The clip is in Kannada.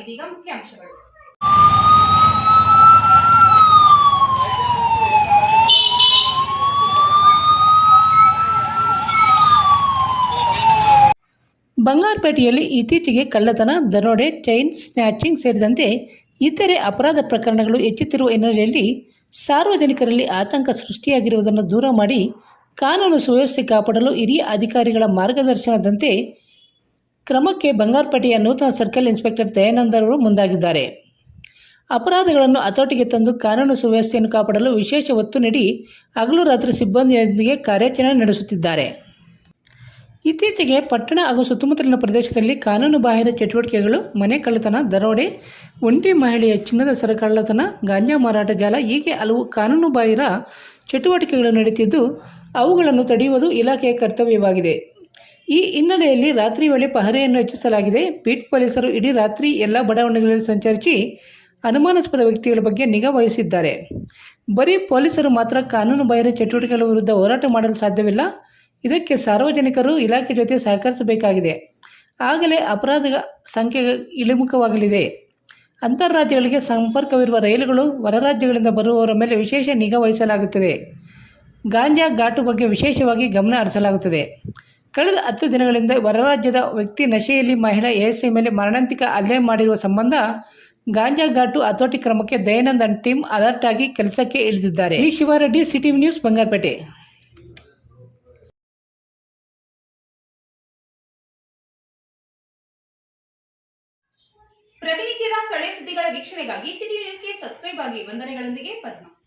ಇದೀಗ ಮುಖ್ಯಾಂಶಗಳು. ಬಂಗಾರಪೇಟೆಯಲ್ಲಿ ಇತ್ತೀಚೆಗೆ ಕಳ್ಳತನ, ದರೋಡೆ, ಚೈನ್ ಸ್ನ್ಯಾಚಿಂಗ್ ಸೇರಿದಂತೆ ಇತರೆ ಅಪರಾಧ ಪ್ರಕರಣಗಳು ಹೆಚ್ಚುತ್ತಿರುವ ಹಿನ್ನೆಲೆಯಲ್ಲಿ ಸಾರ್ವಜನಿಕರಲ್ಲಿ ಆತಂಕ ಸೃಷ್ಟಿಯಾಗಿರುವುದನ್ನು ದೂರ ಮಾಡಿ ಕಾನೂನು ಸುವ್ಯವಸ್ಥೆ ಕಾಪಾಡಲು ಹಿರಿಯ ಅಧಿಕಾರಿಗಳ ಮಾರ್ಗದರ್ಶನದಂತೆ ಕ್ರಮಕ್ಕೆ ಬಂಗಾರಪೇಟೆಯ ನೂತನ ಸರ್ಕಲ್ ಇನ್ಸ್ಪೆಕ್ಟರ್ ದಯಾನಂದ್ ಅವರು ಮುಂದಾಗಿದ್ದಾರೆ. ಅಪರಾಧಗಳನ್ನು ಹತೋಟಿಗೆ ತಂದು ಕಾನೂನು ಸುವ್ಯವಸ್ಥೆಯನ್ನು ಕಾಪಾಡಲು ವಿಶೇಷ ಒತ್ತು ನೀಡಿ ಹಗಲು ರಾತ್ರಿ ಸಿಬ್ಬಂದಿಯೊಂದಿಗೆ ಕಾರ್ಯಾಚರಣೆ ನಡೆಸುತ್ತಿದ್ದಾರೆ. ಇತ್ತೀಚೆಗೆ ಪಟ್ಟಣ ಹಾಗೂ ಸುತ್ತಮುತ್ತಲಿನ ಪ್ರದೇಶದಲ್ಲಿ ಕಾನೂನು ಬಾಹಿರ ಚಟುವಟಿಕೆಗಳು, ಮನೆ ಕಳ್ಳತನ, ದರೋಡೆ, ಒಂಟಿ ಮಹಿಳೆಯ ಚಿನ್ನದ ಸರ ಕಳ್ಳತನ, ಗಾಂಜಾ ಮಾರಾಟ ಜಾಲ ಹೀಗೆ ಹಲವು ಕಾನೂನು ಬಾಹಿರ ಚಟುವಟಿಕೆಗಳು ನಡೆಯುತ್ತಿದ್ದು ಅವುಗಳನ್ನು ತಡೆಯುವುದು ಇಲಾಖೆಯ ಕರ್ತವ್ಯವಾಗಿದೆ. ಈ ಹಿನ್ನೆಲೆಯಲ್ಲಿ ರಾತ್ರಿ ವೇಳೆ ಪಹರೆಯನ್ನು ಹೆಚ್ಚಿಸಲಾಗಿದೆ. ಬೀಟ್ ಪೊಲೀಸರು ಇಡೀ ರಾತ್ರಿ ಎಲ್ಲ ಬಡಾವಣೆಗಳಲ್ಲಿ ಸಂಚರಿಸಿ ಅನುಮಾನಾಸ್ಪದ ವ್ಯಕ್ತಿಗಳ ಬಗ್ಗೆ ನಿಗಾ ವಹಿಸಿದ್ದಾರೆ. ಬರೀ ಪೊಲೀಸರು ಮಾತ್ರ ಕಾನೂನು ಬಾಹಿರ ಚಟುವಟಿಕೆಗಳ ವಿರುದ್ಧ ಹೋರಾಟ ಮಾಡಲು ಸಾಧ್ಯವಿಲ್ಲ. ಇದಕ್ಕೆ ಸಾರ್ವಜನಿಕರು ಇಲಾಖೆ ಜೊತೆ ಸಹಕರಿಸಬೇಕಾಗಿದೆ. ಆಗಲೇ ಅಪರಾಧ ಸಂಖ್ಯೆ ಇಳಿಮುಖವಾಗಲಿದೆ. ಅಂತರ್ರಾಜ್ಯಗಳಿಗೆ ಸಂಪರ್ಕವಿರುವ ರೈಲುಗಳು, ಹೊರ ರಾಜ್ಯಗಳಿಂದ ಬರುವವರ ಮೇಲೆ ವಿಶೇಷ ನಿಗಾ ವಹಿಸಲಾಗುತ್ತದೆ. ಗಾಂಜಾ ಘಾಟು ಬಗ್ಗೆ ವಿಶೇಷವಾಗಿ ಗಮನ ಹರಿಸಲಾಗುತ್ತದೆ. ಕಳೆದ 10 ದಿನಗಳಿಂದ ಹೊರ ರಾಜ್ಯದ ವ್ಯಕ್ತಿ ನಶೆಯಲ್ಲಿ ಮಹಿಳಾ ಎಎಸ್ಐ ಮೇಲೆ ಮಾರಣಾಂತಿಕ ಹಲ್ಲೆ ಮಾಡಿರುವ ಸಂಬಂಧ ಗಾಂಜಾ ಘಾಟು ಹತೋಟಿ ಕ್ರಮಕ್ಕೆ ದಯಾನಂದ್ ಅಂಡ್ ಟೀಮ್ ಅಲರ್ಟ್ ಆಗಿ ಕೆಲಸಕ್ಕೆ ಇಳಿದಿದ್ದಾರೆ. V. Shivareddy, CTV news, Bangarapet. ಪ್ರತಿನಿತ್ಯದ ಸ್ಥಳೀಯ ಸುದ್ದಿಗಳ ವೀಕ್ಷಣೆಗಾಗಿ ಸಿಟಿ ನ್ಯೂಸ್ಗೆ ಸಬ್ಸ್ಕ್ರೈಬ್ ಆಗಿ. ವಂದನೆಗಳೊಂದಿಗೆ ಪದ್ಮ.